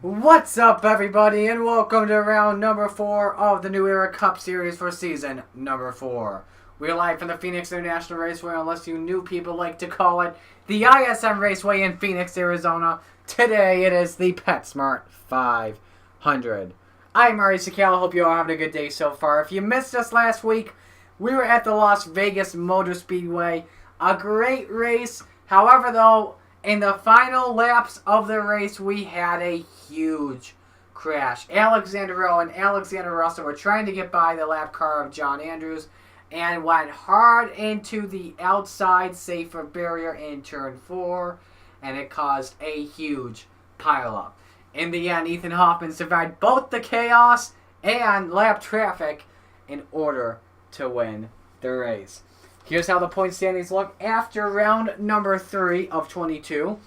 What's up, everybody, and welcome to round number 4 of the New Era Cup Series for season number 4. We're live from the Phoenix International Raceway, unless you new people like to call it the ISM Raceway in Phoenix, Arizona. Today, it is the PetSmart 500. I'm Murray Sakala. Hope you all having a good day so far. If you missed us last week, we were at the Las Vegas Motor Speedway. A great race. However, though, in the final laps of the race, we had a huge crash. Alexander Rowe and Alexander Russell were trying to get by the lap car of John Andrews and went hard into the outside safer barrier in turn 4, and it caused a huge pileup. In the end, Ethan Hoffman survived both the chaos and lap traffic in order to win the race. Here's how the point standings look after round number 3 of 22.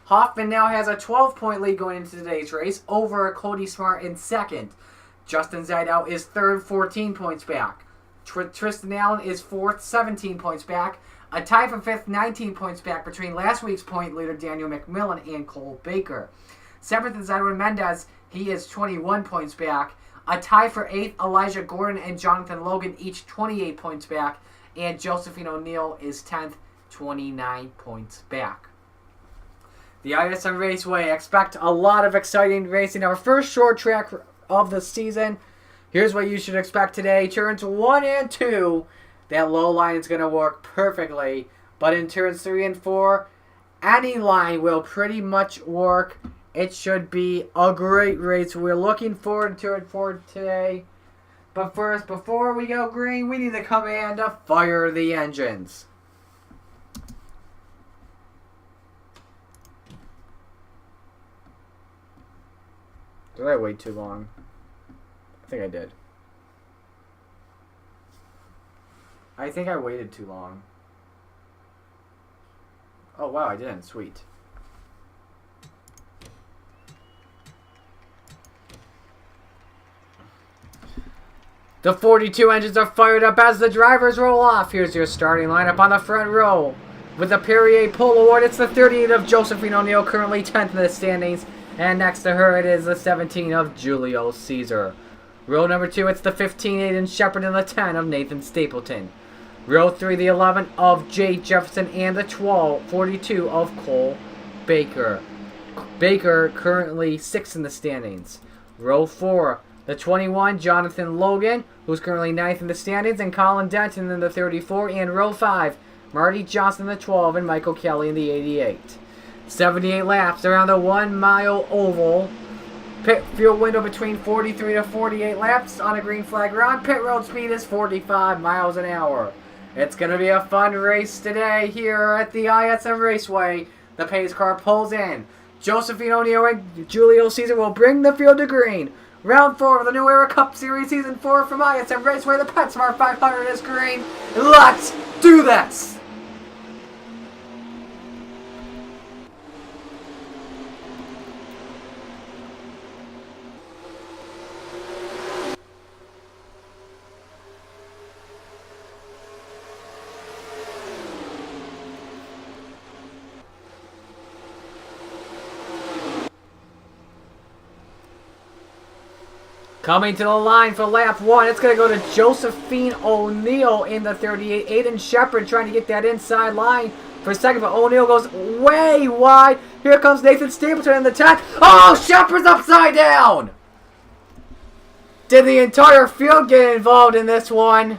Hoffman now has a 12-point lead going into today's race over Cody Smart in second. Justin Ziedel is third, 14 points back. Tristan Allen is fourth, 17 points back. A tie for fifth, 19 points back between last week's point leader Daniel McMillan and Cole Baker. Seventh is Edwin Mendez. He is 21 points back. A tie for eighth, Elijah Gordon and Jonathan Logan, each 28 points back. And Josephine O'Neill is 10th, 29 points back. The ISM Raceway, expect a lot of exciting racing. Our first short track of the season. Here's what you should expect today. Turns 1 and 2, that low line is going to work perfectly. But in turns 3 and 4, any line will pretty much work. It should be a great race. We're looking forward to it for today. But first, before we go green, we need the command to fire the engines. Did I wait too long? I think I did. I think I waited too long. Oh wow, I didn't. Sweet. The 42 engines are fired up as the drivers roll off. Here's your starting lineup on the front row. With the Perrier Pole Award, it's the 38 of Josephine O'Neill, currently 10th in the standings. And next to her, it is the 17 of Julio Caesar. Row number 2, it's the 15 Aiden Shepard and the 10 of Nathan Stapleton. Row 3, the 11 of Jay Jefferson and the 42 of Cole Baker. Baker currently 6th in the standings. Row 4, the 21, Jonathan Logan, who's currently 9th in the standings, and Colin Denton in the 34. And row 5, Marty Johnson in the 12, and Michael Kelly in the 88. 78 laps around the 1 mile oval. Pit fuel window between 43 to 48 laps on a green flag run. Pit road speed is 45 miles an hour. It's going to be a fun race today here at the ISM Raceway. The pace car pulls in. Josephine O'Neill and Julio Caesar will bring the field to green. Round 4 of the New Era Cup Series Season 4 from ISM Raceway. The PetSmart 500 is green. Let's do this! Coming to the line for lap 1, it's going to go to Josephine O'Neill in the 38. Aiden Shepard trying to get that inside line for a second, but O'Neill goes way wide. Here comes Nathan Stapleton in the 10. Oh, Shepard's upside down! Did the entire field get involved in this one?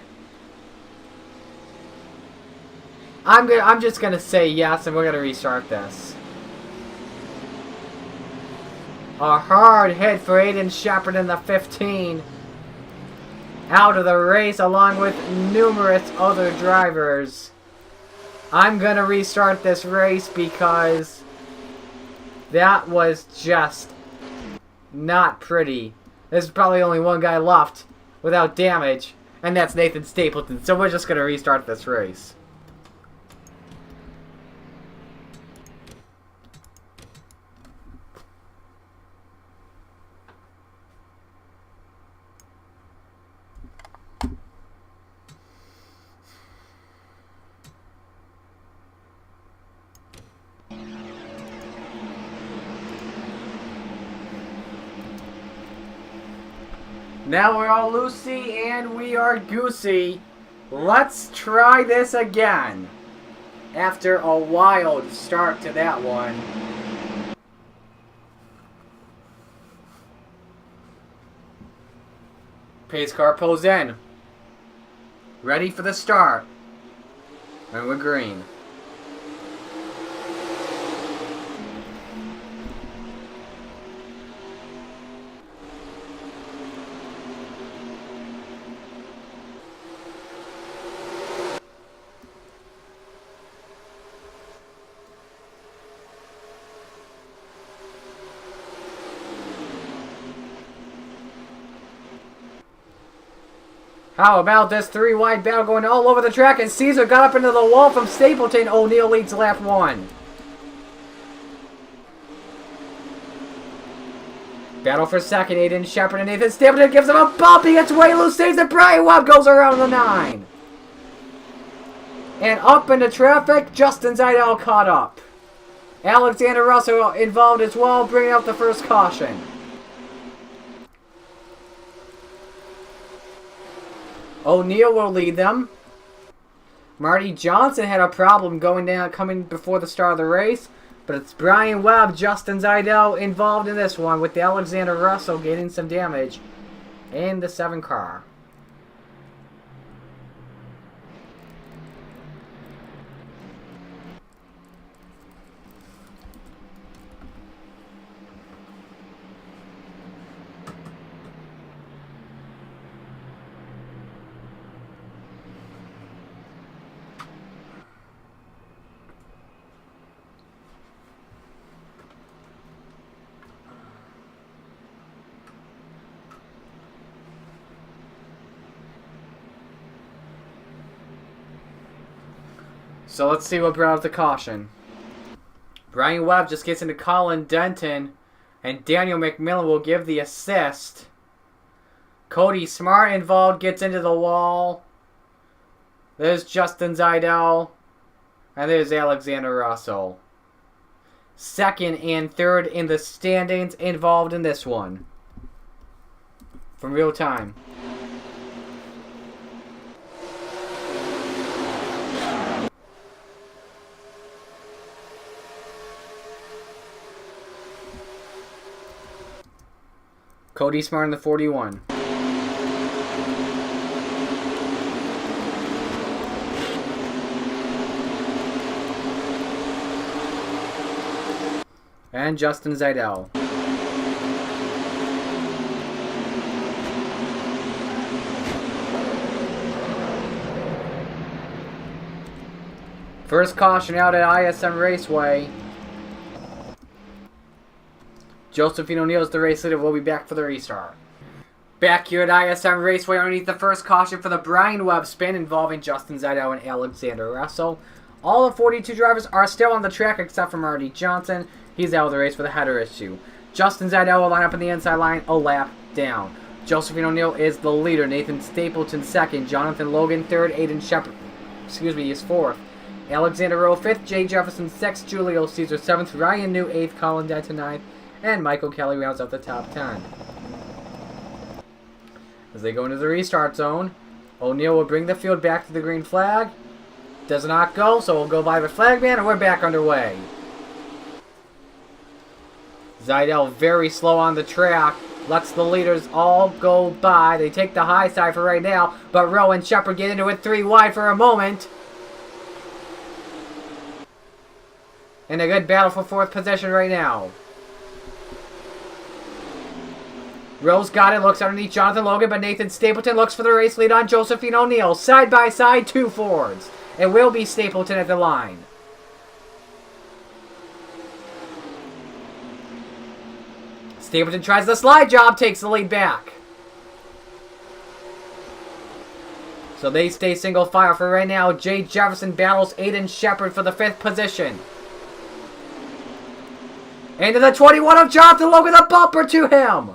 I'm just going to say yes, and we're going to restart this. A hard hit for Aiden Shepard in the 15. Out of the race along with numerous other drivers. I'm going to restart this race because that was just not pretty. There's probably only one guy left without damage, and that's Nathan Stapleton. So we're just going to restart this race. Now we're all loosey and we are goosey. Let's try this again. After a wild start to that one. Pace car pulls in. Ready for the start. And we're green. How about this three-wide battle going all over the track, and Caesar got up into the wall from Stapleton. O'Neal leads lap 1. Battle for second, Aiden Shepard and Nathan Stapleton gives him a bump. He gets way loose, saves it. Brian Webb goes around the 9. And up into traffic, Justin Zeidel caught up. Alexander Russell involved as well, bringing out the first caution. O'Neal will lead them. Marty Johnson had a problem coming before the start of the race, but it's Brian Webb, Justin Zeidel involved in this one, with Alexander Russell getting some damage in the 7 car. So let's see what brought out the caution. Brian Webb just gets into Colin Denton, and Daniel McMillan will give the assist. Cody Smart involved, gets into the wall. There's Justin Zeidel, and there's Alexander Russell. Second and third in the standings involved in this one. From real time. Cody Smart in the 41. And Justin Zeidel. First caution out at ISM Raceway. Josephine O'Neal is the race leader. We'll be back for the restart. Back here at ISM Raceway underneath the first caution for the Brian Webb spin involving Justin Zeidel and Alexander Russell. All the 42 drivers are still on the track except for Marty Johnson. He's out of the race with a header issue. Justin Zeidel will line up in the inside line a lap down. Josephine O'Neal is the leader. Nathan Stapleton second. Jonathan Logan third. Aiden Shepard, is fourth. Alexander Rowe fifth. Jay Jefferson sixth. Julio Caesar seventh. Ryan New eighth. Colin Denton ninth. And Michael Kelly rounds up the top 10. As they go into the restart zone, O'Neal will bring the field back to the green flag. Does not go, so we'll go by the flag man, and we're back underway. Zeidel very slow on the track. Lets the leaders all go by. They take the high side for right now, but Rowe and Shepard get into it 3 wide for a moment. And a good battle for 4th position right now. Rose got it, looks underneath Jonathan Logan, but Nathan Stapleton looks for the race lead on Josephine O'Neal. Side by side, 2 Fords. It will be Stapleton at the line. Stapleton tries the slide job, takes the lead back. So they stay single file for right now. Jay Jefferson battles Aiden Shepard for the 5th position. Into the 21 of Jonathan Logan, the bumper to him.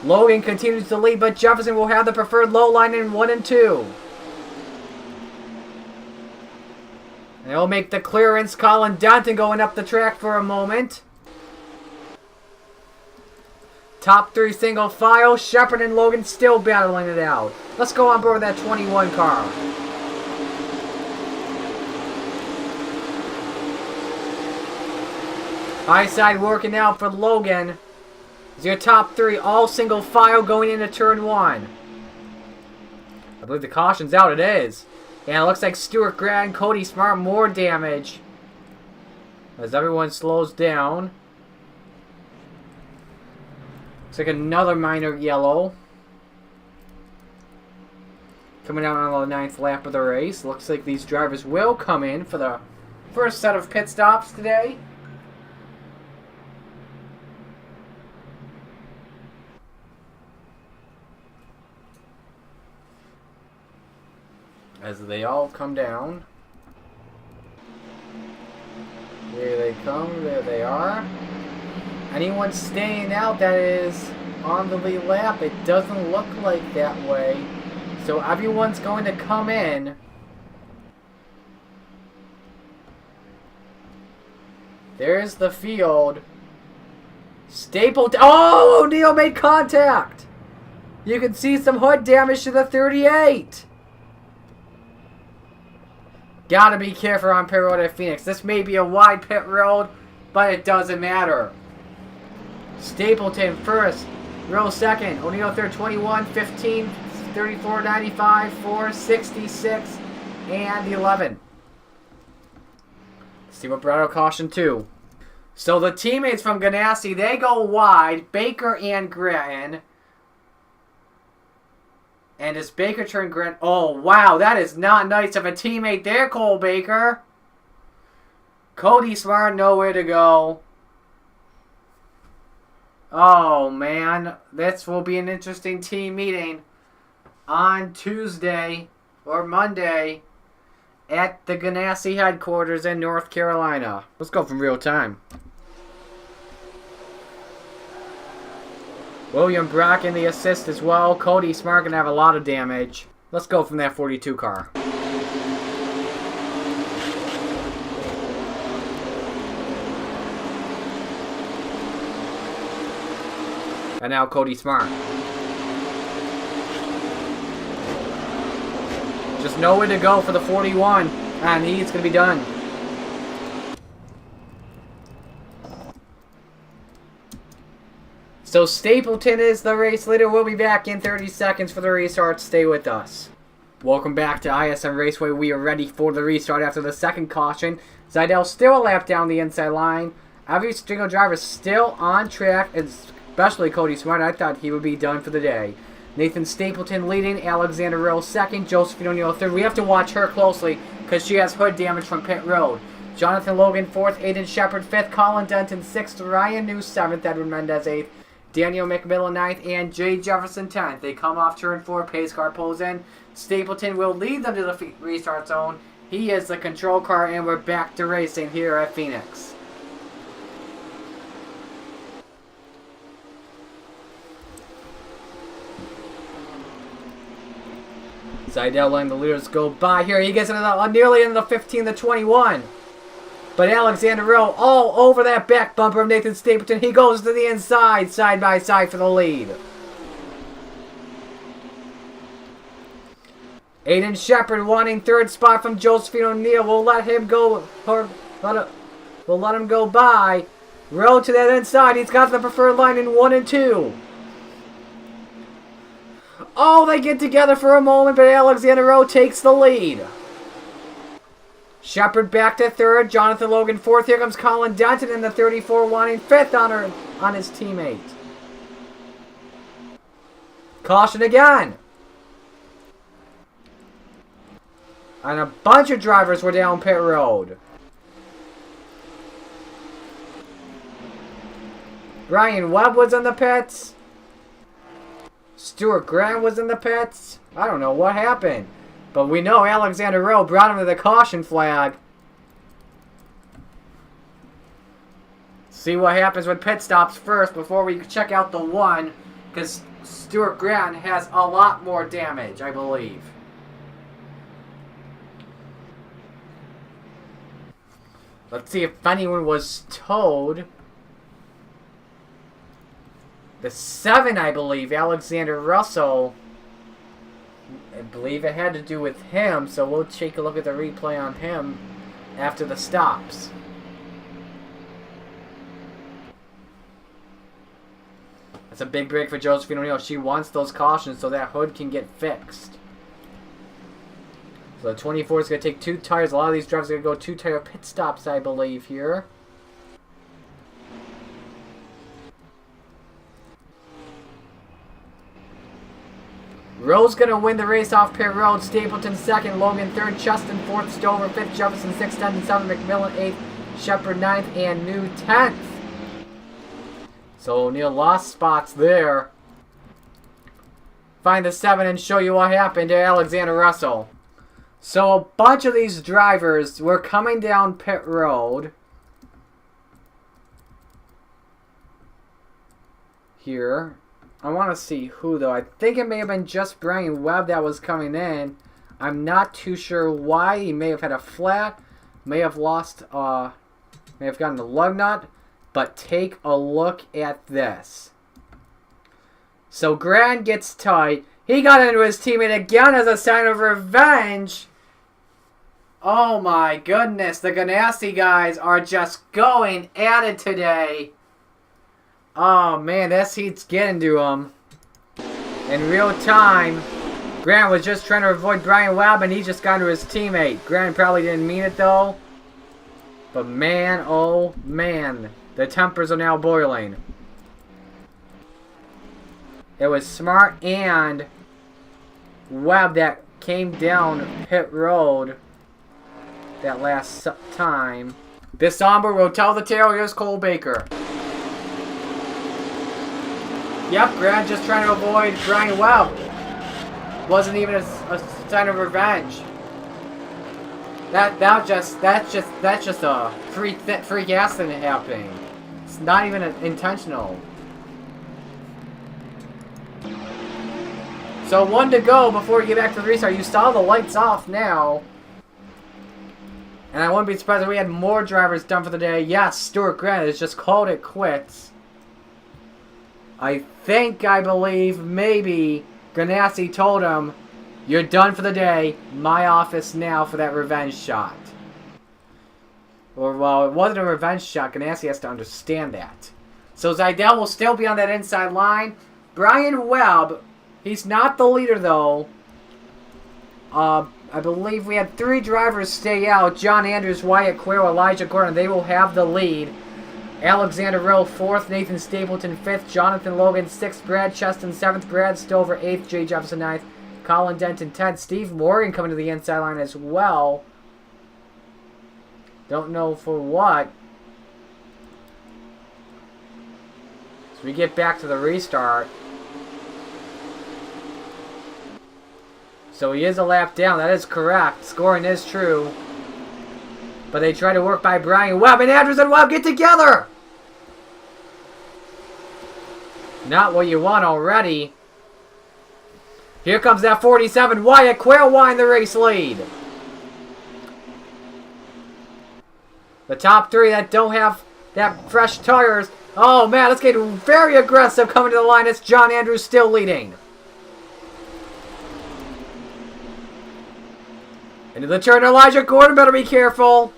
Logan continues to lead, but Jefferson will have the preferred low line in 1 and 2. They'll make the clearance. Colin Denton going up the track for a moment. Top 3 single file. Shepard and Logan still battling it out. Let's go on board that 21 car. High side working out for Logan. Is your top 3 all single file going into turn 1. I believe the caution's out. It is. And it looks like Stuart Grant and Cody Smart more damage. As everyone slows down. Looks like another minor yellow. Coming out on the 9th lap of the race. Looks like these drivers will come in for the first set of pit stops today. As they all come down. Here they come. There they are. Anyone staying out that is on the lead lap, it doesn't look like that way. So everyone's going to come in. There's the field. Stapleton. Oh, O'Neal made contact. You can see some hood damage to the 38. Gotta be careful on pit road at Phoenix. This may be a wide pit road, but it doesn't matter. Stapleton first, Rowe second, O'Neal third, 21, 15, 34, 95, 4, 66, and 11. Let's see what brought out caution 2. So the teammates from Ganassi, they go wide, Baker and Grattan. And as Baker turned Grant, oh wow, that is not nice of a teammate there, Cole Baker. Cody Smart, nowhere to go. Oh man, this will be an interesting team meeting on Tuesday or Monday at the Ganassi headquarters in North Carolina. Let's go from real time. William Brock in the assist as well. Cody Smart going to have a lot of damage. Let's go from that 42 car. And now Cody Smart. Just nowhere to go for the 41. And he's going to be done. So Stapleton is the race leader. We'll be back in 30 seconds for the restart. Stay with us. Welcome back to ISM Raceway. We are ready for the restart after the second caution. Zidell still a lap down the inside line. Every single driver still on track, especially Cody Smart. I thought he would be done for the day. Nathan Stapleton leading, Alexander Rowe second, Josephine O'Neal third. We have to watch her closely because she has hood damage from pit road. Jonathan Logan fourth, Aiden Shepard fifth, Colin Denton sixth, Ryan New seventh, Edward Mendez eighth, Daniel McMillan 9th, and Jay Jefferson 10th. They come off turn 4, pace car pulls in. Stapleton will lead them to the restart zone. He is the control car, and we're back to racing here at Phoenix. Zidell letting the leaders go by here. He gets into nearly into the 15 to 21. But Alexander Rowe all over that back bumper of Nathan Stapleton. He goes to the inside, side by side for the lead. Aiden Shepard wanting third spot from Josephine O'Neal. We'll let him go. We'll let him go by. Rowe to that inside. He's got the preferred line in 1 and 2. Oh, they get together for a moment, but Alexander Rowe takes the lead. Shepard back to third. Jonathan Logan fourth. Here comes Colin Denton in the 34 wanting fifth on his teammate. Caution again. And a bunch of drivers were down pit road. Ryan Webb was in the pits. Stuart Grant was in the pits. I don't know what happened. But we know Alexander Rowe brought him to the caution flag. See what happens with pit stops first before we check out the one. Because Stuart Grant has a lot more damage, I believe. Let's see if anyone was towed. The 7, I believe, Alexander Russell. I believe it had to do with him, so we'll take a look at the replay on him after the stops. That's a big break for Josephine O'Neill. She wants those cautions so that hood can get fixed. So the 24 is going to take 2 tires. A lot of these drivers are going to go 2-tire pit stops, I believe, here. Rowe's going to win the race off pit road. Stapleton 2nd, Logan 3rd, Cheston 4th, Stover 5th, Jefferson 6th, Denton 7th, McMillan 8th, Shepard 9th, and New 10th. So O'Neill lost spots there. Find the 7 and show you what happened to Alexander Russell. So a bunch of these drivers were coming down pit road. Here. I want to see who, though. I think it may have been just Brian Webb that was coming in. I'm not too sure why. He may have had a flat. May have lost, may have gotten a lug nut. But take a look at this. So Grant gets tight. He got into his teammate again as a sign of revenge. Oh my goodness. The Ganassi guys are just going at it today. Oh man, this heat's getting to him. In real time, Grant was just trying to avoid Brian Webb and he just got into his teammate. Grant probably didn't mean it though. But man, oh man, the tempers are now boiling. It was Smart and Webb that came down pit road that last time. This somber will tell the tale. Here's Cole Baker. Yep, Grant just trying to avoid Brian Webb. Wasn't even a sign of revenge. That's just a freak accident happening. It's not even intentional. So 1 to go before we get back to the restart. You saw the lights off now. And I wouldn't be surprised if we had more drivers done for the day. Yes, Stuart Grant has just called it quits. I believe, maybe Ganassi told him, you're done for the day. My office now for that revenge shot. Or, well, it wasn't a revenge shot. Ganassi has to understand that. So Zidell will still be on that inside line. Brian Webb, he's not the leader, though. I believe we had 3 drivers stay out. John Andrews, Wyatt Quayle, Elijah Gordon. They will have the lead. Alexander Rowe 4th, Nathan Stapleton 5th, Jonathan Logan 6th, Brad Cheston 7th, Brad Stover 8th, Jay Jefferson 9th, Colin Denton 10th, Steve Morgan coming to the inside line as well. Don't know for what. So we get back to the restart. So he is a lap down, that is correct. Scoring is true. But they try to work by Brian Webb, and Andrews and Webb get together! Not what you want already. Here comes that 47. Wyatt Quayle won the race lead. The top 3 that don't have that fresh tires. Oh man, let's get very aggressive coming to the line. It's John Andrews still leading. Into the turn, Elijah Gordon better be careful.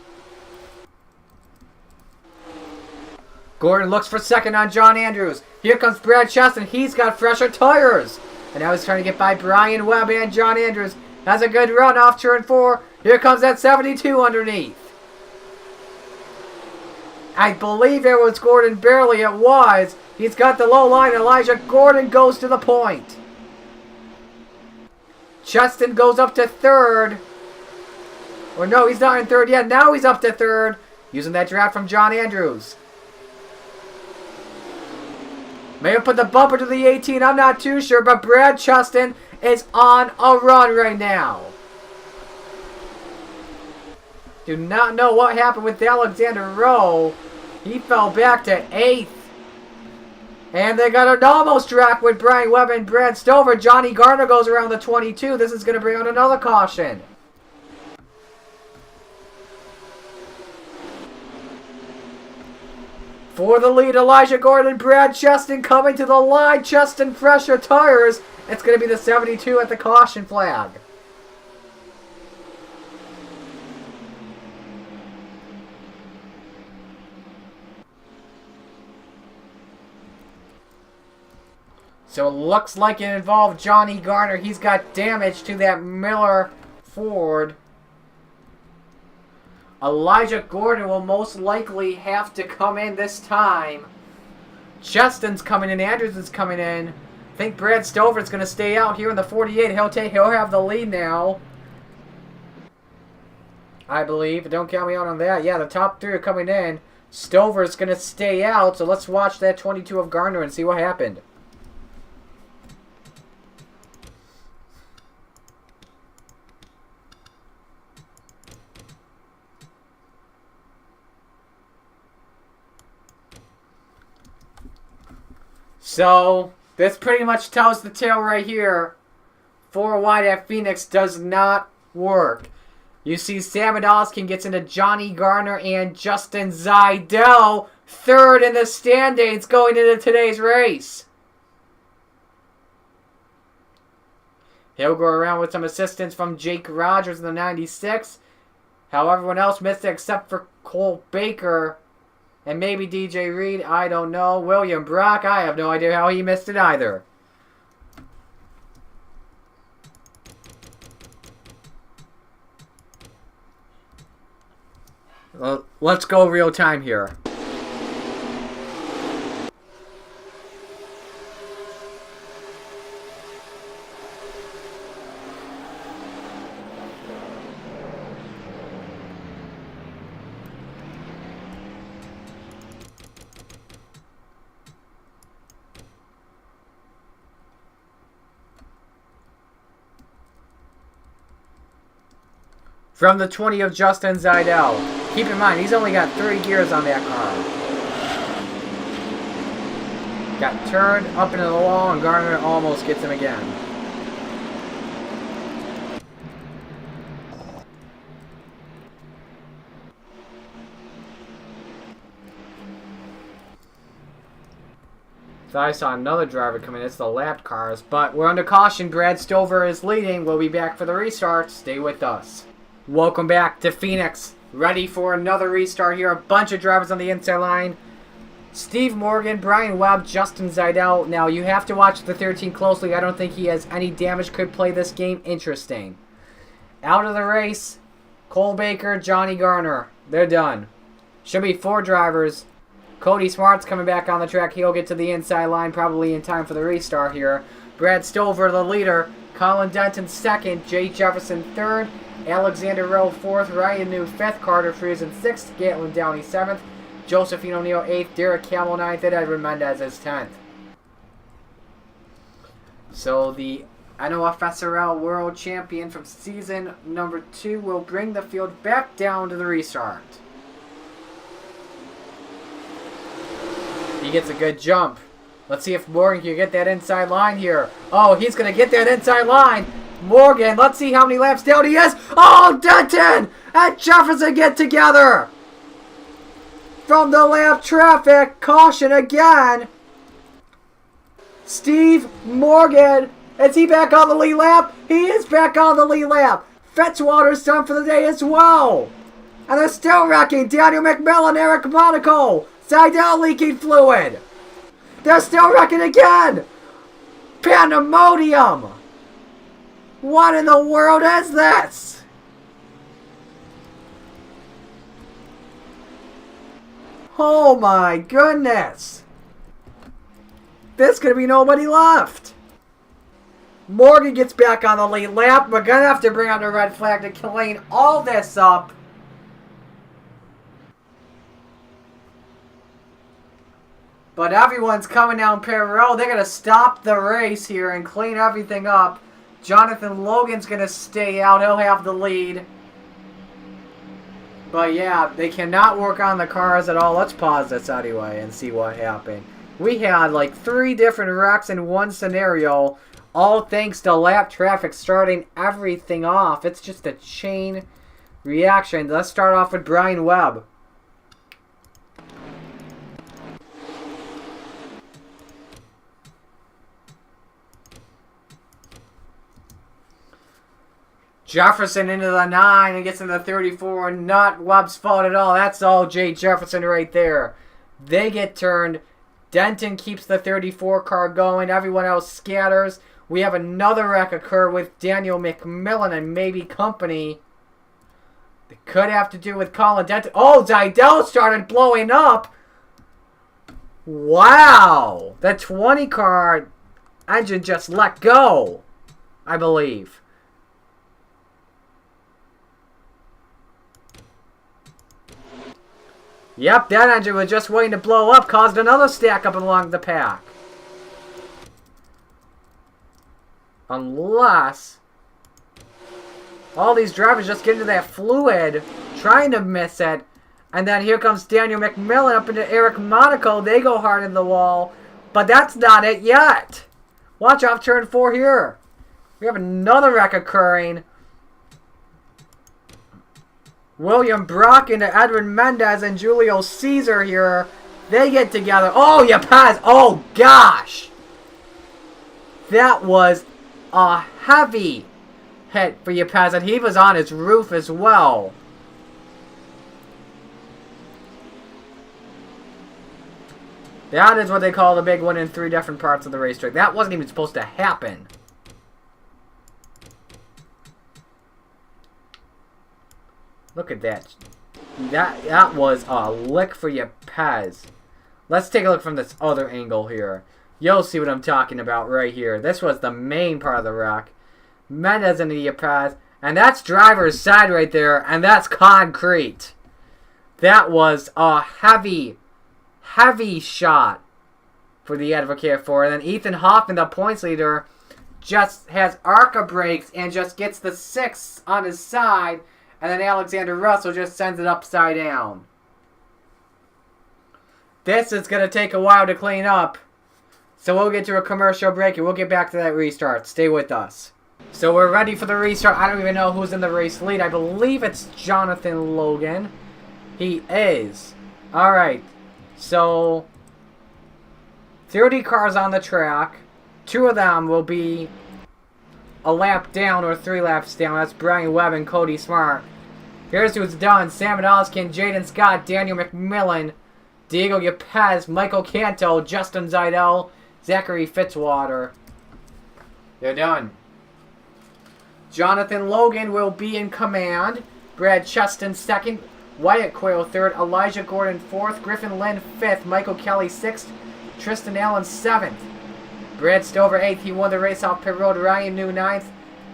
Gordon looks for second on John Andrews. Here comes Brad Cheston. He's got fresher tires. And now he's trying to get by Brian Webb and John Andrews. Has a good run off turn 4. Here comes that 72 underneath. I believe it was Gordon barely. It was. He's got the low line. Elijah Gordon goes to the point. Cheston goes up to 3rd. Or no, he's not in 3rd yet. Now he's up to 3rd. Using that draft from John Andrews. May have put the bumper to the 18, I'm not too sure, but Brad Cheston is on a run right now. Do not know what happened with Alexander Rowe. He fell back to 8th. And they got an almost track with Brian Webb and Brad Stover. Johnny Gardner goes around the 22. This is going to bring out another caution. For the lead, Elijah Gordon, Brad Cheston coming to the line. Cheston pressure tires. It's going to be the 72 at the caution flag. So it looks like it involved Johnny Garner. He's got damage to that Miller Ford. Elijah Gordon will most likely have to come in this time. Cheston's coming in. Andrews is coming in. I think Brad Stover's going to stay out here in the 48. He'll have the lead now, I believe. Don't count me out on that. Yeah, the top three are coming in. Stover's going to stay out. So let's watch that 22 of Garner and see what happened. So, this pretty much tells the tale right here. 4 wide at Phoenix does not work. You see Sam Adolskin gets into Johnny Garner and Justin Zidell. Third in the standings going into today's race. He'll go around with some assistance from Jake Rogers in the 96. However, everyone else missed it except for Cole Baker. And maybe DJ Reed, I don't know. William Brock, I have no idea how he missed it either. Well, let's go real time here. From the 20 of Justin Zidell. Keep in mind, he's only got 3 gears on that car. Got turned up into the wall, and Garner almost gets him again. So I saw another driver come in. It's the lapped cars. But we're under caution. Brad Stover is leading. We'll be back for the restart. Stay with us. Welcome back to Phoenix. Ready for another restart here. A bunch of drivers on the inside line. Steve Morgan, Brian Webb, Justin Zidell. Now, you have to watch the 13 closely. I don't think he has any damage. Could play this game interesting. Out of the race, Cole Baker, Johnny Garner. They're done. Should be 4 drivers. Cody Smart's coming back on the track. He'll get to the inside line probably in time for the restart here. Brad Stover, the leader. Colin Denton, second. Jay Jefferson, third. Alexander Rowe, 4th. Ryan New, 5th. Carter Friesen, 6th. Gatlin Downey, 7th. Josephine O'Neill, 8th. Derek Campbell, 9th. And Edwin Mendez is 10th. So the NOFSRL World Champion from season number 2 will bring the field back down to the restart. He gets a good jump. Let's see if Morgan can get that inside line here. Oh, he's going to get that inside line. Morgan, let's see how many laps down he is. Oh, Denton and Jefferson get together. From the lap traffic, caution again. Steve Morgan, is he back on the lead lap? He is back on the lead lap. Fitzwater's done for the day as well. And they're still wrecking. Daniel McMillan, Eric Monaco. Zidell leaking fluid. They're still wrecking again. Pandemonium. What in the world is this? Oh my goodness. There's going to be nobody left. Morgan gets back on the lead lap. We're going to have to bring out the red flag to clean all this up. But everyone's coming down pit road. They're going to stop the race here and clean everything up. Jonathan Logan's going to stay out. He'll have the lead. But yeah, they cannot work on the cars at all. Let's pause this anyway and see what happened. We had like 3 different wrecks in one scenario. All thanks to lap traffic starting everything off. It's just a chain reaction. Let's start off with Brian Webb. Jefferson into the 9 and gets into the 34. Not Webb's fault at all. That's all Jay Jefferson right there. They get turned. Denton keeps the 34 car going. Everyone else scatters. We have another wreck occur with Daniel McMillan and maybe company. It could have to do with Colin Denton. Oh, Zidell started blowing up. Wow. The 20 car engine just let go, I believe. Yep, that engine was just waiting to blow up, caused another stack up along the pack. Unless all these drivers just get into that fluid, trying to miss it, and then here comes Daniel McMillan up into Eric Monaco. They go hard in the wall, but that's not it yet. Watch off turn 4 here. We have another wreck occurring. William Brock into Edwin Mendez and Julio Caesar here. They get together. Oh, Yapaz. Oh, gosh. That was a heavy hit for Yapaz, and he was on his roof as well. That is what they call the big one in 3 different parts of the racetrack. That wasn't even supposed to happen. Look at that. That was a lick for Yapaz. Let's take a look from this other angle here. You'll see what I'm talking about right here. This was the main part of the wreck. Mendez into Yapaz. And that's driver's side right there. And that's concrete. That was a heavy shot for the Advocate 4. And then Ethan Hoffman, the points leader, just has ARCA brakes and just gets the 6 on his side. And then Alexander Russell just sends it upside down. This is going to take a while to clean up. So we'll get to a commercial break and we'll get back to that restart. Stay with us. So we're ready for the restart. I don't even know who's in the race lead. I believe it's Jonathan Logan. He is. Alright. So 30 cars on the track. 2 of them will be a lap down or 3 laps down. That's Brian Webb and Cody Smart. Here's who's done. Sam Adolskin, Jaden Scott, Daniel McMillan, Diego Yapez, Michael Canto, Justin Zidell, Zachary Fitzwater. They're done. Jonathan Logan will be in command. Brad Cheston second. Wyatt Quayle third. Elijah Gordon fourth. Griffin Lynn fifth. Michael Kelly sixth. Tristan Allen seventh. Brad Stover 8th. He won the race off pit road. Ryan New 9th.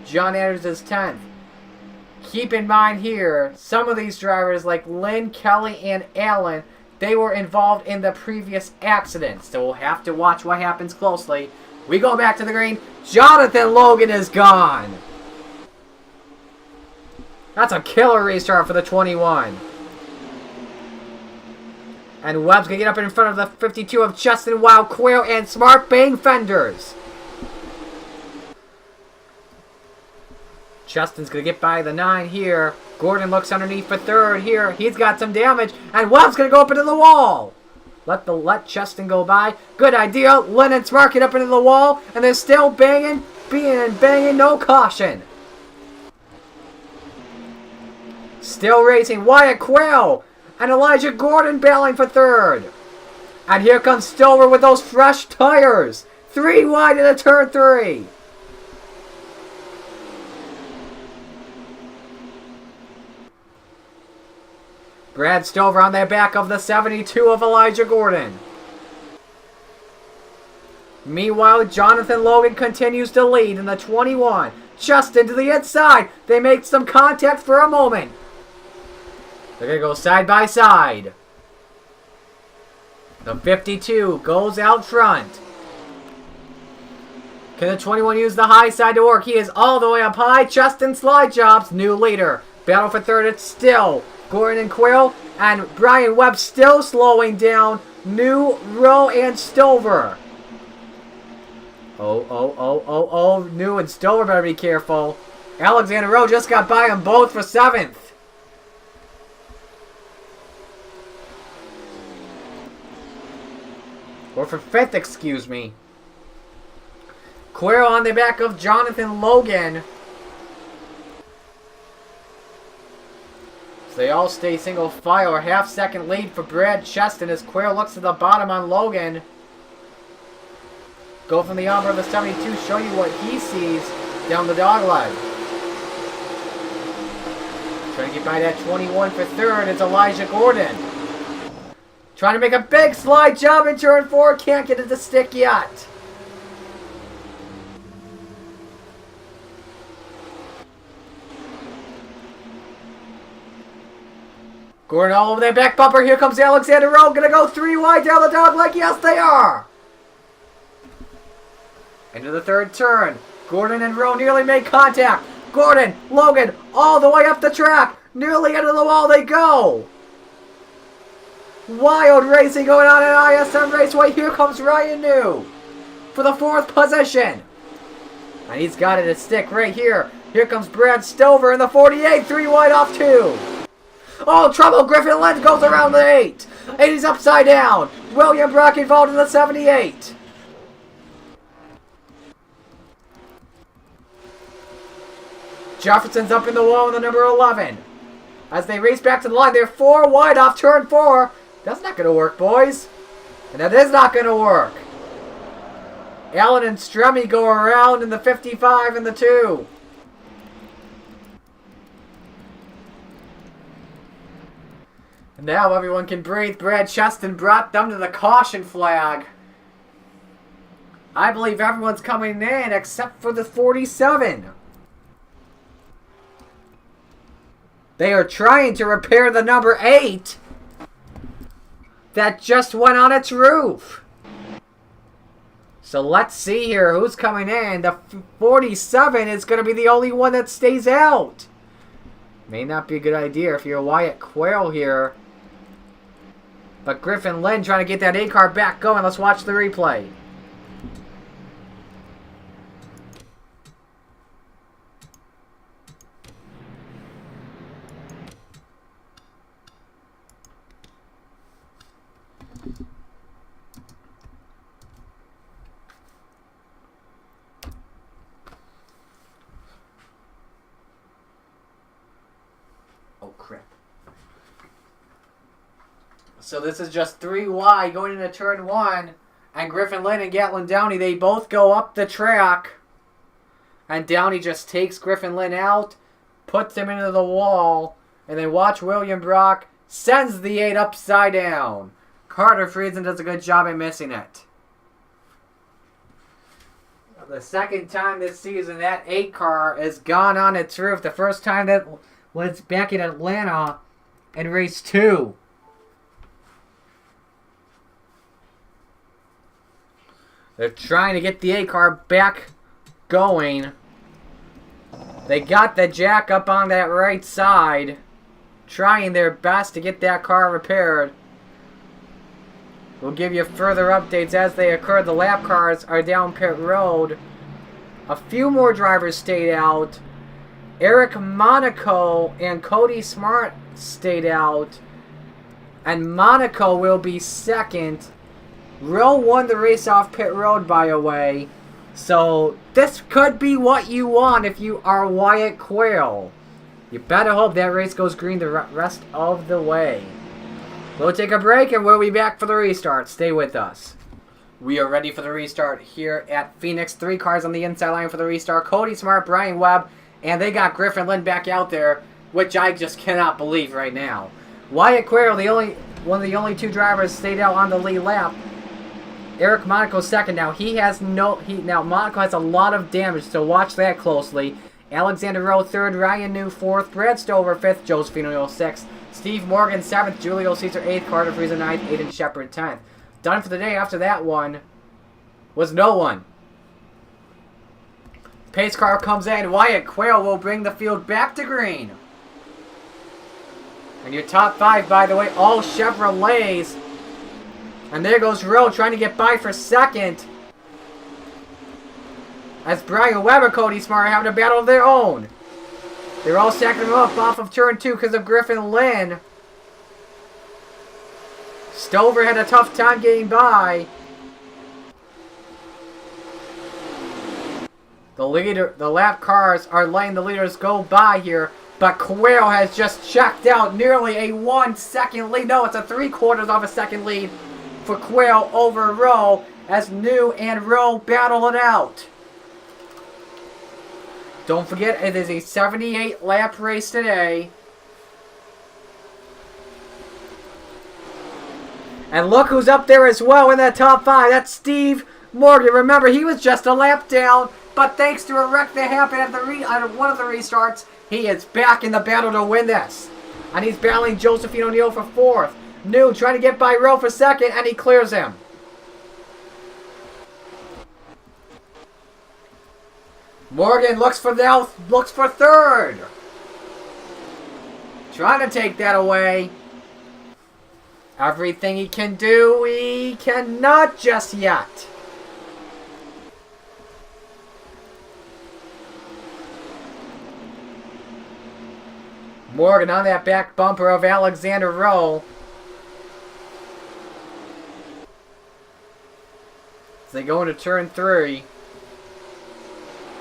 John Anders is 10th. Keep in mind here, some of these drivers like Lynn, Kelly, and Allen, they were involved in the previous accident. So we'll have to watch what happens closely. We go back to the green. Jonathan Logan is gone. That's a killer restart for the 21. And Webb's going to get up in front of the 52 of Justin Wild, Quayle, and Smart Bang fenders. Justin's going to get by the 9 here. Gordon looks underneath for third here. He's got some damage. And Webb's going to go up into the wall. Let Justin go by. Good idea. Lynn and Smart get up into the wall. And they're still banging. No caution. Still racing. Wyatt Quayle. And Elijah Gordon battling for third. And here comes Stover with those fresh tires. 3 wide into turn 3. Brad Stover on the back of the 72 of Elijah Gordon. Meanwhile, Jonathan Logan continues to lead in the 21. Justin to the inside. They make some contact for a moment. They're going to go side by side. The 52 goes out front. Can the 21 use the high side to work? He is all the way up high. Justin slide jobs. New leader. Battle for third. It's still Gordon and Quayle. And Brian Webb still slowing down. New, Rowe, and Stover. Oh. New and Stover better be careful. Alexander Rowe just got by them both for 7th. Or for 5th, excuse me. Quayle on the back of Jonathan Logan. they all stay single file. A half-second lead for Brad Cheston as Quayle looks to the bottom on Logan. Go from the armor of the 72, show you what he sees down the dog leg. Trying to get by that 21 for third is Elijah Gordon. Trying to make a big slide jump in turn 4. Can't get it to stick yet. Gordon all over that back bumper. Here comes Alexander Rowe. Gonna go 3 wide down the dog leg. Yes, they are. Into the third turn. Gordon and Rowe nearly make contact. Gordon, Logan, all the way up the track. Nearly into the wall they go. Wild racing going on at ISM Raceway. Here comes Ryan New for the 4th position. And he's got it to stick right here. Here comes Brad Stover in the 48. 3 wide off 2. Oh, trouble. Griffin Lynn goes around the 8. And he's upside down. William Brock involved in the 78. Jefferson's up in the wall with the number 11. As they race back to the line, they're 4 wide off turn 4. That's not going to work, boys. And that is not going to work. Allen and Stremme go around in the 55 and the 2. And now everyone can breathe. Brad Cheston brought them to the caution flag. I believe everyone's coming in except for the 47. They are trying to repair the number 8 that just went on its roof. So let's see here who's coming in. The 47 is going to be the only one that stays out. May not be a good idea if you're Wyatt Quayle here. But Griffin Lynn trying to get that A car back going. Let's watch the replay. Oh, crap. So this is just 3 wide going into turn 1. And Griffin Lynn and Gatlin Downey, they both go up the track. And Downey just takes Griffin Lynn out, puts him into the wall, and then watch William Brock sends the 8 upside down. Carter Friedson does a good job in missing it. The second time this season that 8 car has gone on its roof. The first time that was back in Atlanta in race 2. They're trying to get the 8 car back going. They got the jack up on that right side, trying their best to get that car repaired. We'll give you further updates as they occur. The lap cars are down pit road. A few more drivers stayed out. Eric Monaco and Cody Smart stayed out. And Monaco will be second. Rowe won the race off pit road, by the way. So this could be what you want if you are Wyatt Quayle. You better hope that race goes green the rest of the way. We'll take a break and we'll be back for the restart. Stay with us. We are ready for the restart here at Phoenix. 3 cars on the inside line for the restart. Cody Smart, Brian Webb, and they got Griffin Lynn back out there, which I just cannot believe right now. Wyatt Quayle, one of the only 2 drivers, stayed out on the lead lap. Eric Monaco second. Now Monaco has a lot of damage, so watch that closely. Alexander Rowe third, Ryan New fourth, Brad Stover fifth, Josephino 6th, Steve Morgan 7th, Julio Caesar 8th, Carter Friesen 9th, Aiden Shepard 10th. Done for the day after that one was no one. Pace car comes in. Wyatt Quayle will bring the field back to green. And your top 5, by the way, all Chevrolets. And there goes Rowe trying to get by for second. As Brian Webb and Cody Smart are having a battle of their own. They're all stacking them up off of turn 2 because of Griffin Lynn. Stover had a tough time getting by. The lap cars are letting the leaders go by here. But Quail has just checked out nearly a 1 second lead. No, it's a 3/4 of a second lead for Quail over Rowe as New and Rowe battle it out. Don't forget, it is a 78 lap race today. And look who's up there as well in that top 5. That's Steve Morgan. Remember, he was just a lap down, but thanks to a wreck that happened at one of the restarts, he is back in the battle to win this. And he's battling Josephine O'Neill for 4th. New trying to get by Rowe for 2nd, and he clears him. Morgan looks for 3rd. Trying to take that away. Everything he can do, he cannot just yet. Morgan on that back bumper of Alexander Rowe. As they go into turn 3.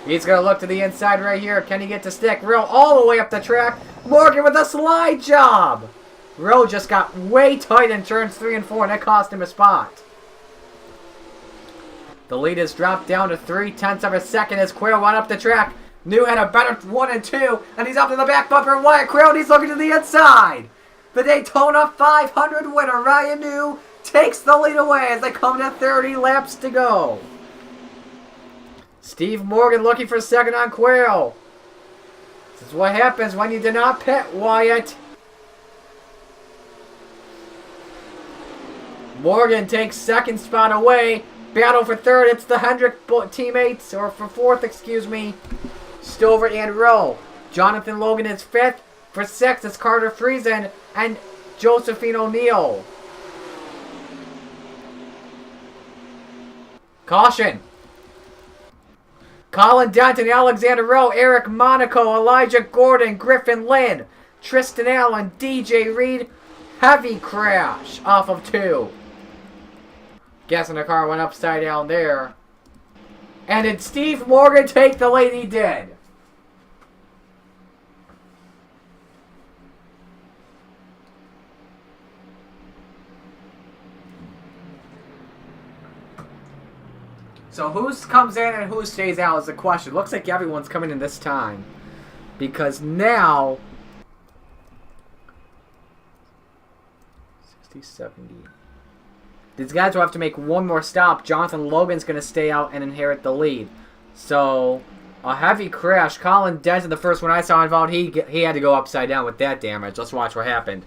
He's going to look to the inside right here. Can he get to stick? Rowe all the way up the track. Morgan with a slide job. Rowe just got way tight in turns 3 and 4, and that cost him a spot. The lead has dropped down to 0.3 of a second as Quail went up the track. New had a better 1 and 2, and he's up to the back bumper. Wyatt Quail, and he's looking to the inside. The Daytona 500 winner, Ryan New, takes the lead away as they come to 30 laps to go. Steve Morgan looking for 2nd on Quail. This is what happens when you do not pit, Wyatt. Morgan takes 2nd spot away. Battle for 3rd. It's the Hendrick teammates, or for 4th, excuse me. Stover and Rowe. Jonathan Logan is 5th. For 6th, it's Carter Friesen and Josephine O'Neill. Caution. Colin Denton, Alexander Rowe, Eric Monaco, Elijah Gordon, Griffin Lynn, Tristan Allen, DJ Reed. Heavy crash off of 2. Guessing the car went upside down there. And did Steve Morgan take the lead? He did. So who comes in and who stays out is the question. Looks like everyone's coming in this time. Because now 60, 70. These guys will have to make one more stop. Jonathan Logan's going to stay out and inherit the lead. So, a heavy crash. Colin Denton, the first one I saw involved, he had to go upside down with that damage. Let's watch what happened.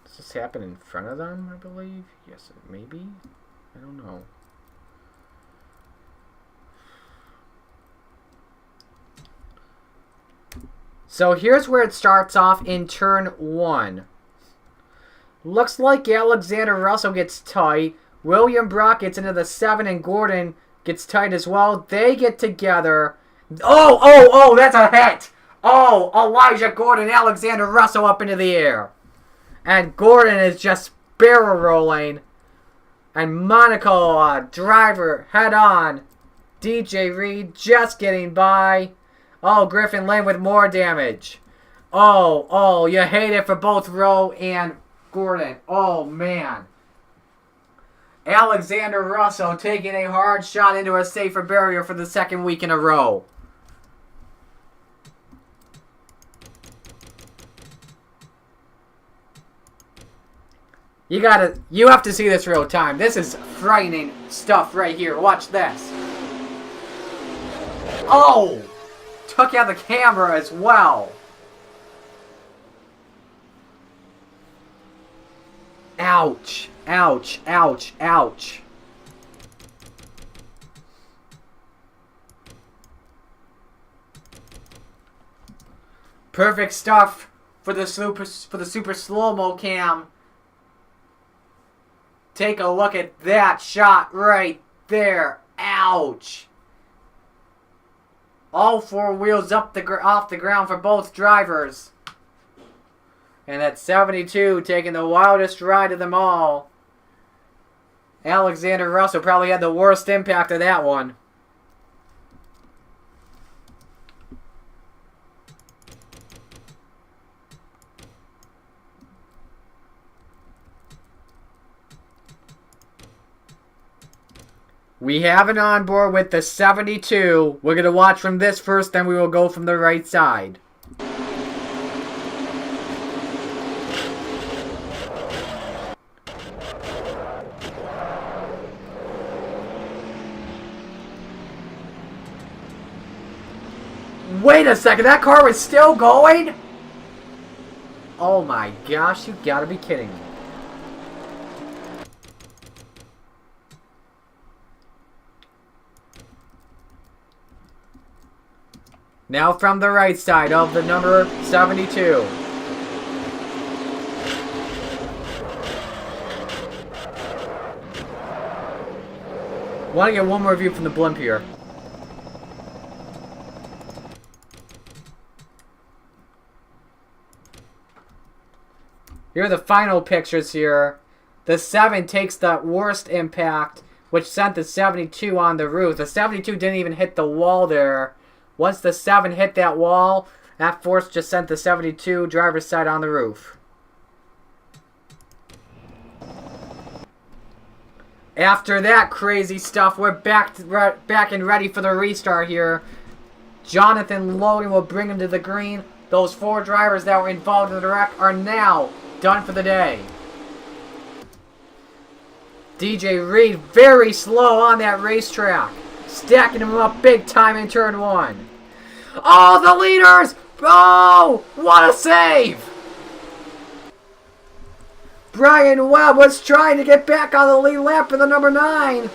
Does this happen in front of them, I believe? Yes, maybe? I don't know. So here's where it starts off in turn 1. Looks like Alexander Russell gets tight. William Brock gets into the 7 and Gordon gets tight as well. They get together. Oh, that's a hit. Oh, Elijah Gordon, Alexander Russell up into the air. And Gordon is just barrel rolling. And Monaco, driver, head on. DJ Reed just getting by. Oh, Griffin Lynn with more damage. Oh, you hate it for both Rowe and Gordon. Oh, man. Alexander Russell taking a hard shot into a safer barrier for the 2nd week in a row. You have to see this real time. This is frightening stuff right here. Watch this. Oh! Took out the camera as well. Ouch. Ouch. Ouch. Ouch. Perfect stuff for the super slow-mo cam. Take a look at that shot right there. Ouch. All 4 wheels off the ground for both drivers. And that 72 taking the wildest ride of them all. Alexander Russell probably had the worst impact of that one. We have an onboard with the 72. We're going to watch from this first, then we will go from the right side. Wait a second, that car was still going? Oh my gosh, you gotta be kidding me. Now from the right side of the number 72. Want to get one more view from the blimp here. Here are the final pictures here. The 7 takes the worst impact, which sent the 72 on the roof. The 72 didn't even hit the wall there. Once the 7 hit that wall, that force just sent the 72 driver's side on the roof. After that crazy stuff, we're back and ready for the restart here. Jonathan Logan will bring him to the green. Those 4 drivers that were involved in the wreck are now done for the day. DJ Reed very slow on that racetrack. Stacking him up big time in turn 1. Oh, the leaders! Oh, what a save! Brian Webb was trying to get back on the lead lap for the number 9.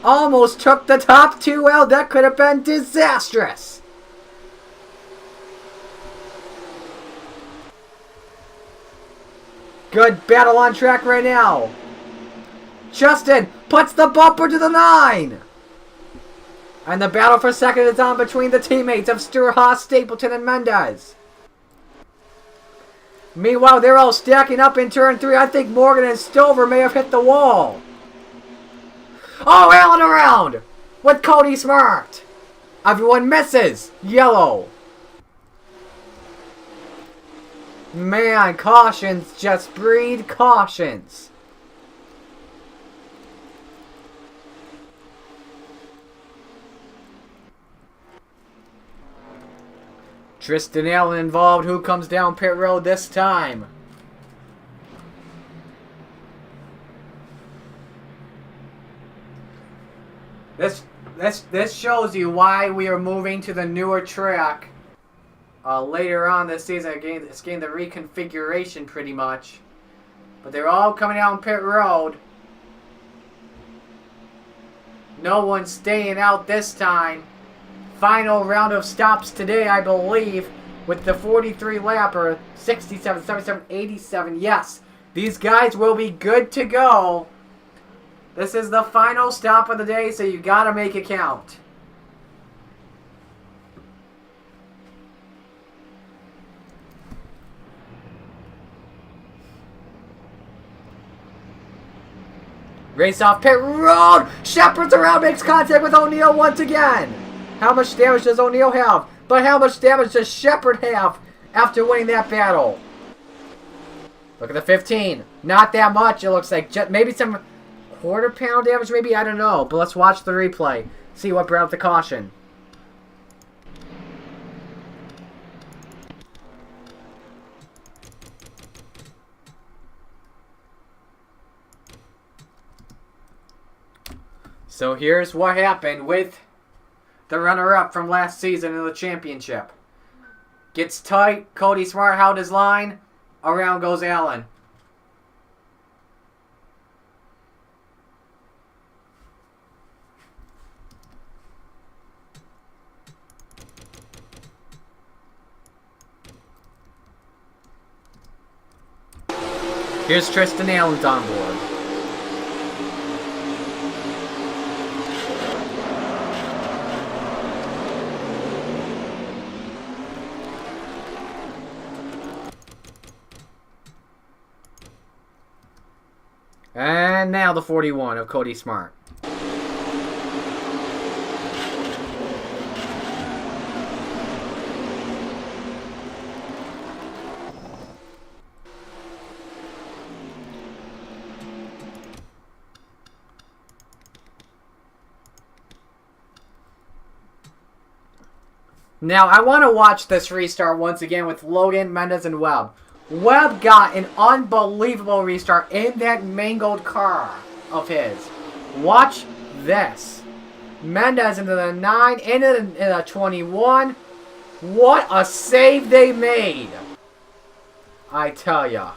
Almost took the top 2 out. That could have been disastrous. Good battle on track right now. Justin puts the bumper to the 9. And the battle for second is on between the teammates of Stewart Haas, Stapleton, and Mendez. Meanwhile, they're all stacking up in turn 3. I think Morgan and Stover may have hit the wall. Oh, Allen around with Cody Smart. Everyone misses. Yellow. Man, cautions just breed cautions. Tristan Allen involved. Who comes down pit road this time? This shows you why we are moving to the newer track later on this season. It's getting the reconfiguration pretty much. But they're all coming down pit road. No one's staying out this time. Final round of stops today, I believe, with the 43 lapper, 67, 77, 87. Yes, these guys will be good to go. This is the final stop of the day, so you gotta make it count. Race off pit road. Shepard's around, makes contact with O'Neal once again. How much damage does O'Neal have? But how much damage does Shepard have after winning that battle? Look at the 15. Not that much, it looks like. Maybe some quarter-pound damage, maybe? I don't know. But let's watch the replay. See what brought up the caution. So here's what happened with the runner-up from last season in the championship. Gets tight. Cody Smart held his line. Around goes Allen. Here's Tristan Allen's on board. And now the 41 of Cody Smart. Now, I want to watch this restart once again with Logan, Mendez, and Webb. Webb got an unbelievable restart in that mangled car of his. Watch this. Mendez into the 9, into the 21. What a save they made. I tell ya.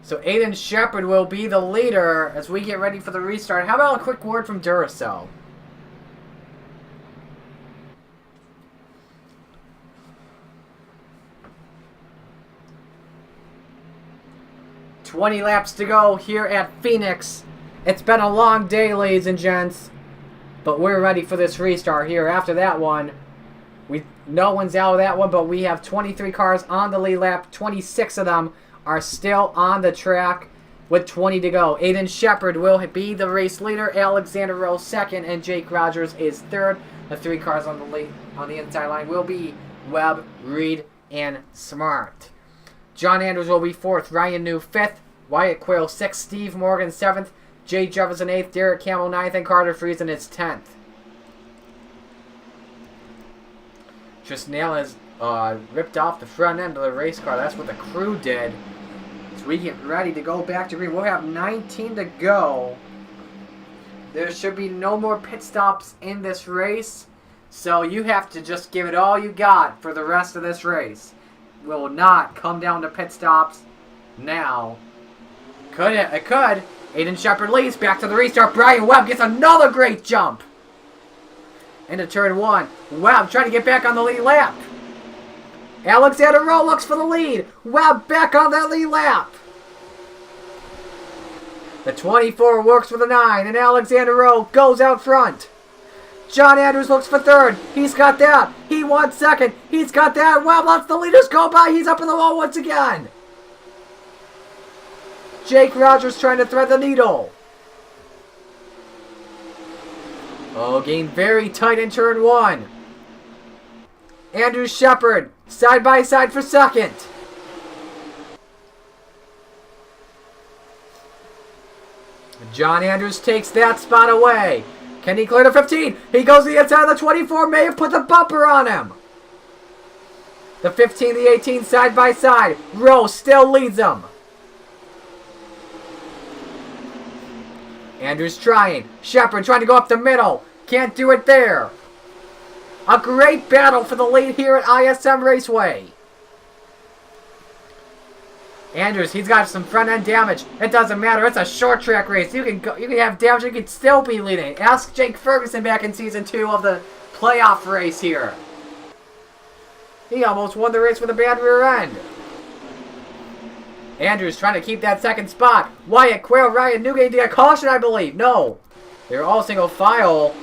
So Aiden Shepard will be the leader as we get ready for the restart. How about a quick word from Duracell? "20 laps to go here at Phoenix. It's been a long day, ladies and gents, but we're ready for this restart here. After that one, no one's out of that one, but we have 23 cars on the lead lap. 26 of them are still on the track with 20 to go. Aiden Shepard will be the race leader. Alexander Rowe second, and Jake Rogers is third. The 3 cars on the inside line will be Webb, Reed, and Smart. John Andrews will be 4th. Ryan New 5th. Wyatt Quayle 6th. Steve Morgan 7th. Jay Jefferson 8th. Derek Campbell 9th. And Carter Friesen is 10th. Trisnell has ripped off the front end of the race car. That's what the crew did. So we get ready to go back to green. We'll have 19 to go. There should be no more pit stops in this race. So you have to just give it all you got for the rest of this race. Will not come down to pit stops now. Could it? It could. Aiden Shepard leads. Back to the restart. Brian Webb gets another great jump. Into turn 1. Webb trying to get back on the lead lap. Alexander Rowe looks for the lead. Webb back on that lead lap. The 24 works for the 9, and Alexander Rowe goes out front. John Andrews looks for 3rd. He's got that. He wants 2nd. He's got that. Webb lets the leaders go by. He's up in the wall once again. Jake Rogers trying to thread the needle. Oh, getting very tight in turn 1. Andrew Shepard, side by side for 2nd. John Andrews takes that spot away. Can he clear the 15? He goes to the inside of the 24. May have put the bumper on him. The 15, the 18, side by side. Rowe still leads them. Andrews trying. Shepard trying to go up the middle. Can't do it there. A great battle for the lead here at ISM Raceway. Andrews, he's got some front end damage. It doesn't matter. It's a short track race. You can have damage. You can still be leading. Ask Jake Ferguson back in season 2 of the playoff race here. He almost won the race with a bad rear end. Andrews trying to keep that 2nd spot. Wyatt Quayle, Ryan Newgate to get caution, I believe. No. They're all single file.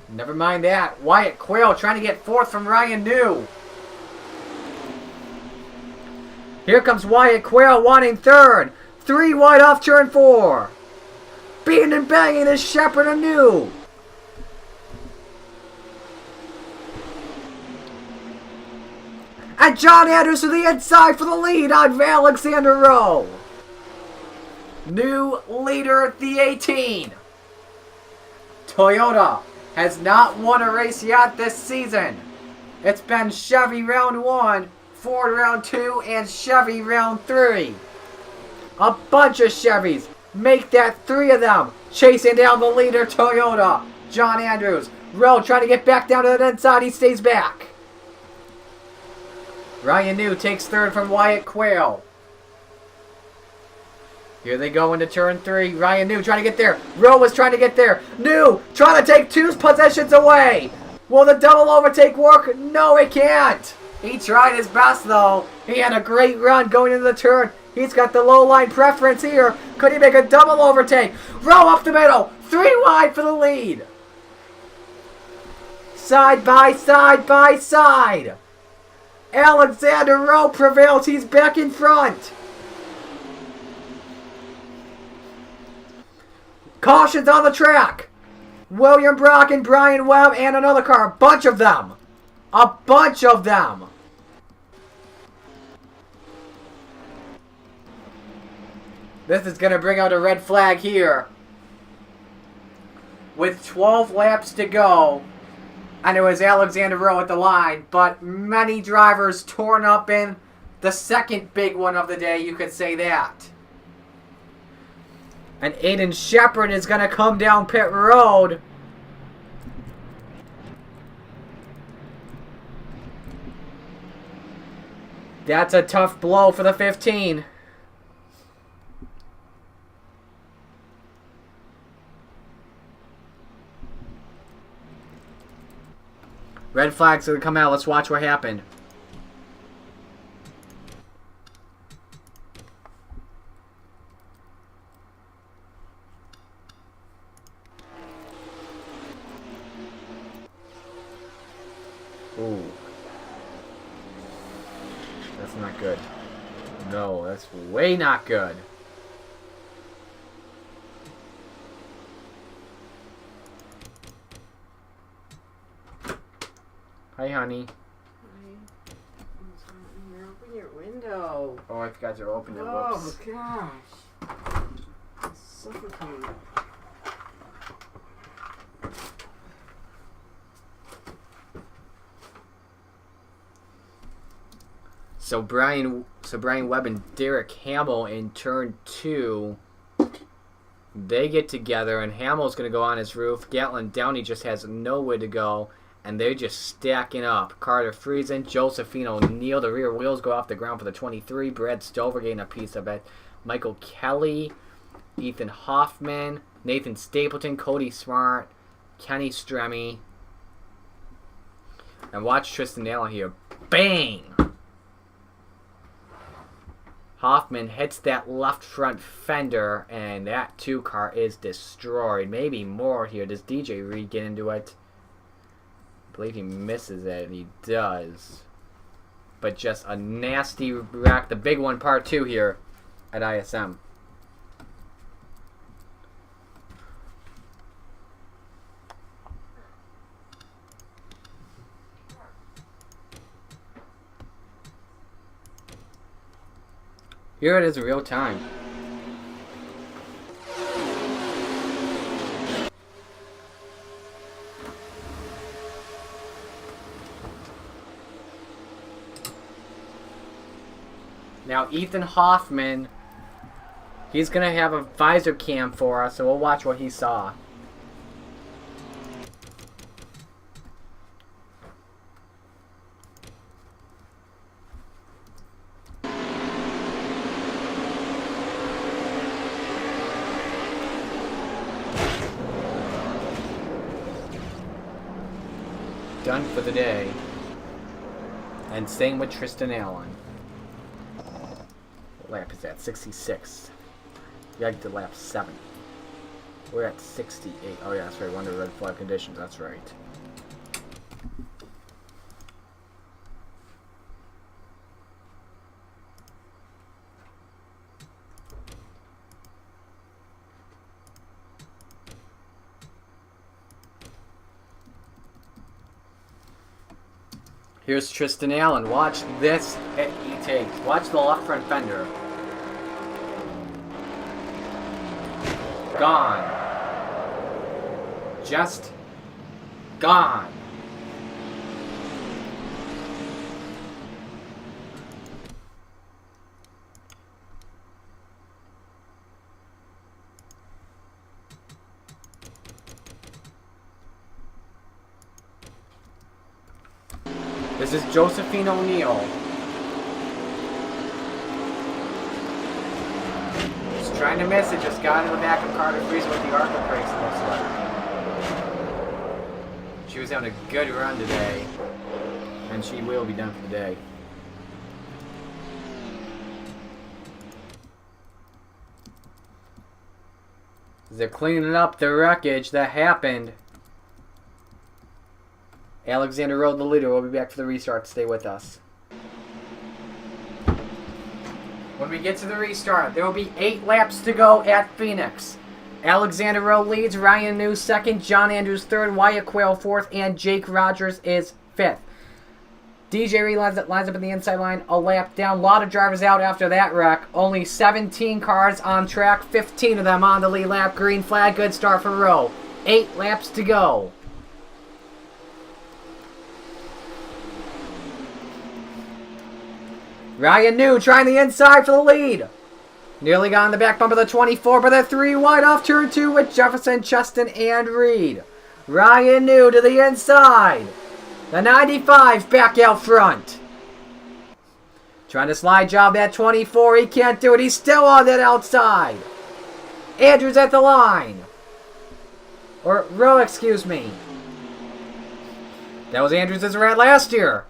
Never mind that. Wyatt Quayle trying to get 4th from Ryan New. Here comes Wyatt Quayle wanting 3rd. 3 wide off turn 4. Beating and banging is Shepard and New. And John Andrews to the inside for the lead on Alexander Rowe. New leader at the 18. Toyota has not won a race yet this season. It's been Chevy round 1, Ford round 2, and Chevy round 3. A bunch of Chevys. Make that 3 of them. Chasing down the leader, Toyota. John Andrews. Rowe trying to get back down to the inside. He stays back. Ryan New takes 3rd from Wyatt Quayle. Here they go into turn 3. Ryan New trying to get there. Rowe was trying to get there. New trying to take 2 positions away. Will the double overtake work? No, it can't. He tried his best, though. He had a great run going into the turn. He's got the low line preference here. Could he make a double overtake? Rowe up the middle. 3 wide for the lead. Side by side by side. Alexander Rowe prevails. He's back in front. Cautions on the track. William Brock and Brian Webb and another car. A bunch of them. A bunch of them. This is going to bring out a red flag here. With 12 laps to go. And it was Alexander Rowe at the line. But many drivers torn up in the second big one of the day. You could say that. And Aiden Shepard is going to come down pit road. That's a tough blow for the 15. Red flag's going to come out. Let's watch what happened. Ooh. That's not good. No, that's way not good. Hi, honey. You're open your window. Oh, I forgot to open it. Oh, Whoops. gosh. It's suffocating. So Brian Webb and Derek Hamill in turn 2, they get together, and Hamill's going to go on his roof. Gatlin Downey just has nowhere to go, and they're just stacking up. Carter Friesen, Josephine O'Neill, the rear wheels go off the ground for the 23. Brad Stover getting a piece of it. Michael Kelly, Ethan Hoffman, Nathan Stapleton, Cody Smart, Kenny Stremme. And watch Tristan Allen here. Bang! Hoffman hits that left front fender, and that 2 car is destroyed. Maybe more here. Does DJ Reed get into it? I believe he misses it. He does. But just a nasty wreck. The big one, part 2 here at ISM. Here it is in real time. Now Ethan Hoffman, he's going to have a visor cam for us, so we'll watch what he saw. Done for the day. And same with Tristan Allen. What lap is that? 66. We got to lap 7. We're at 68. Oh yeah, that's right. We're under red flag conditions. That's right. Here's Tristan Allen. Watch this hit he takes. Watch the left front fender. Gone. Just gone. This is Josephine O'Neill. Just trying to miss it. Just got in the back of Carter Friesen with the ARCA brakes, it looks like. She was having a good run today. And she will be done for the day. They're cleaning up the wreckage that happened. Alexander Rowe, the leader, will be back for the restart. Stay with us. when we get to the restart, there will be 8 laps to go at Phoenix. Alexander Rowe leads, Ryan New second, John Andrews third, Wyatt Quayle fourth, and Jake Rogers is fifth. DJ Reed lines up in the inside line, a lap down. A lot of drivers out after that wreck. Only 17 cars on track, 15 of them on the lead lap. Green flag, good start for Rowe. 8 laps to go. Ryan New trying the inside for the lead. Nearly got on the back bumper of the 24, but they're 3 wide off turn 2 with Jefferson, Cheston, and Reed. Ryan New to the inside. The 95 back out front. Trying to slide job that 24. He can't do it. He's still on that outside. Andrews at the line. Or Rowe, excuse me. That was Andrews' rat last year.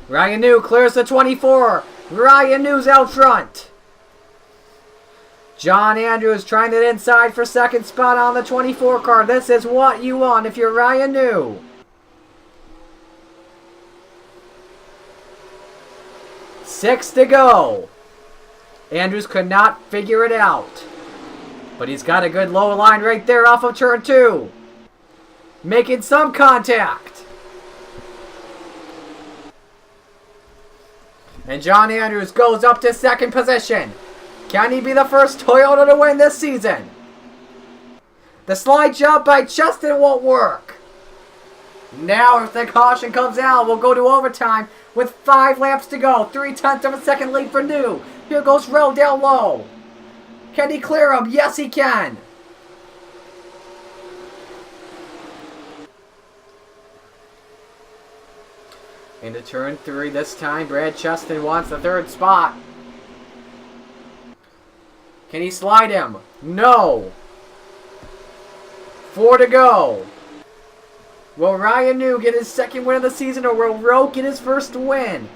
Ryan New clears the 24. Ryan New's out front. John Andrews trying it inside for second spot on the 24 car. This is what you want if you're Ryan New. 6 to go. Andrews could not figure it out. But he's got a good low line right there off of turn 2. Making some contact. And John Andrews goes up to second position. Can he be the first Toyota to win this season? The slide job by Cheston won't work. Now if the caution comes out, we'll go to overtime with 5 laps to go. 3/10 of a second lead for New. Here goes Rowe down low. Can he clear him? Yes, he can. Into turn 3 this time. Brad Cheston wants the 3rd spot. Can he slide him? No. 4 to go. Will Ryan New get his 2nd win of the season, or will Rowe get his 1st win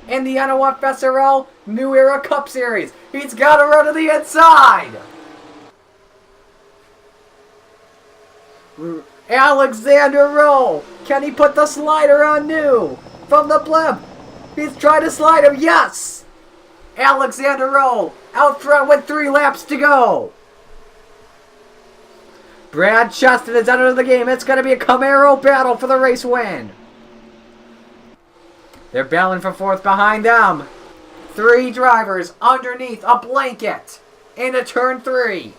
in the NOFSRL New Era Cup Series? He's got to run to the inside. Alexander Rowe. Can he put the slider on New from the blimp? He's trying to slide him. Yes. Alexander Rowe out front with 3 laps to go. Brad Cheston is out of the game. It's going to be a Camaro battle for the race win. They're battling for 4th behind them. 3 drivers underneath a blanket into turn 3.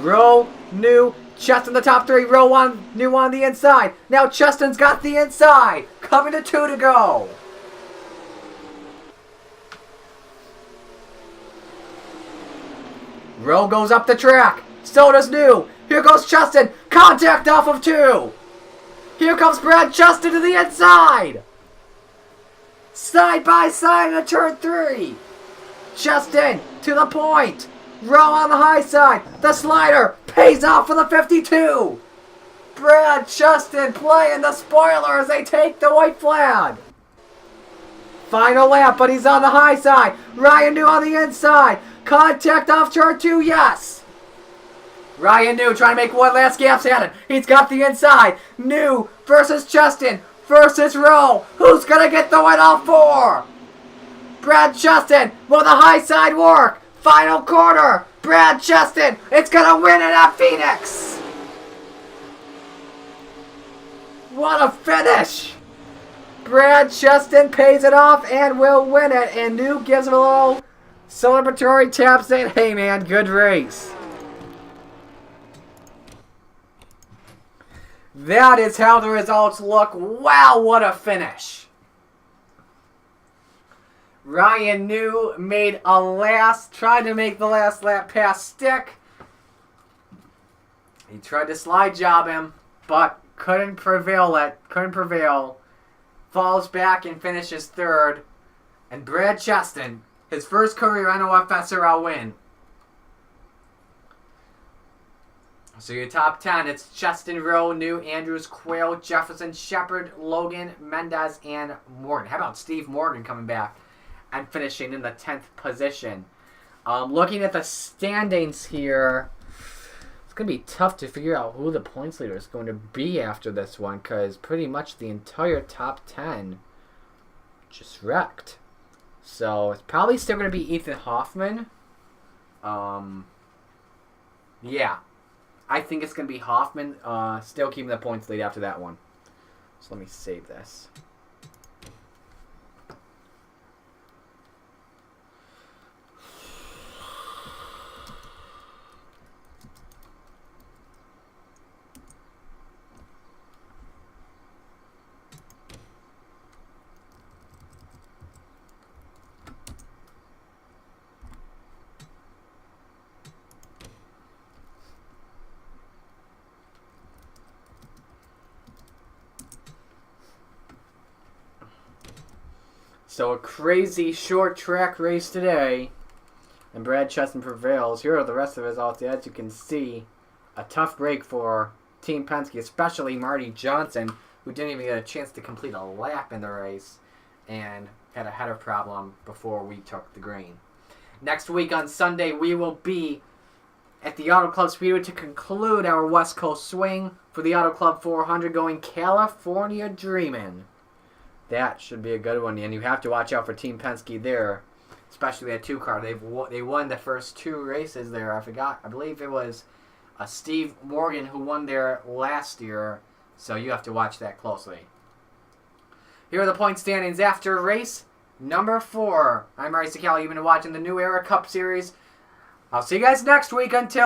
Rowe, New, Cheston the top 3. Rowe New on the inside. Now Cheston's got the inside. Coming to 2 to go. Rowe goes up the track. So does New. Here goes Cheston. Contact off of 2. Here comes Brad Cheston to the inside. Side by side in turn 3. Cheston to the point. Rowe on the high side. The slider pays off for the 52. Brad Cheston playing the spoiler as they take the white flag. Final lap, but he's on the high side. Ryan New on the inside. Contact off turn 2, yes. Ryan New trying to make one last gasp at it. He's got the inside. New versus Cheston versus Rowe. Who's going to get the win off 4? Brad Cheston. Will the high side work? Final corner. Brad Cheston. It's going to win it at Phoenix. What a finish. Brad Cheston pays it off and will win it. And New gives him a little celebratory tap saying, hey man, good race. That is how the results look. Wow, what a finish. Ryan New tried to make the last lap pass stick. He tried to slide job him, but couldn't prevail. Falls back and finishes 3rd. And Brad Cheston, his first career NOFSRL win. So your top 10, it's Cheston, Rowe, New, Andrews, Quayle, Jefferson, Shepard, Logan, Mendez, and Morgan. How about Steve Morgan coming back and finishing in the 10th position? Looking at the standings here, it's going to be tough to figure out who the points leader is going to be after this one, because pretty much the entire top 10 just wrecked. So it's probably still going to be Ethan Hoffman. Yeah. I think it's going to be Hoffman. Still keeping the points lead after that one. So let me save this. So a crazy short track race today. And Brad Cheston prevails. Here are the rest of the results. As you can see, a tough break for Team Penske, especially Marty Johnson, who didn't even get a chance to complete a lap in the race and had a header problem before we took the green. Next week on Sunday, we will be at the Auto Club Speedway to conclude our West Coast swing for the Auto Club 400 going California Dreamin'. That should be a good one, and you have to watch out for Team Penske there, especially that 2-car. They won the first 2 races there. I believe it was Steve Morgan who won there last year, so you have to watch that closely. Here are the point standings after race number 4. I'm Marty Sicali. You've been watching the New Era Cup Series. I'll see you guys next week. Until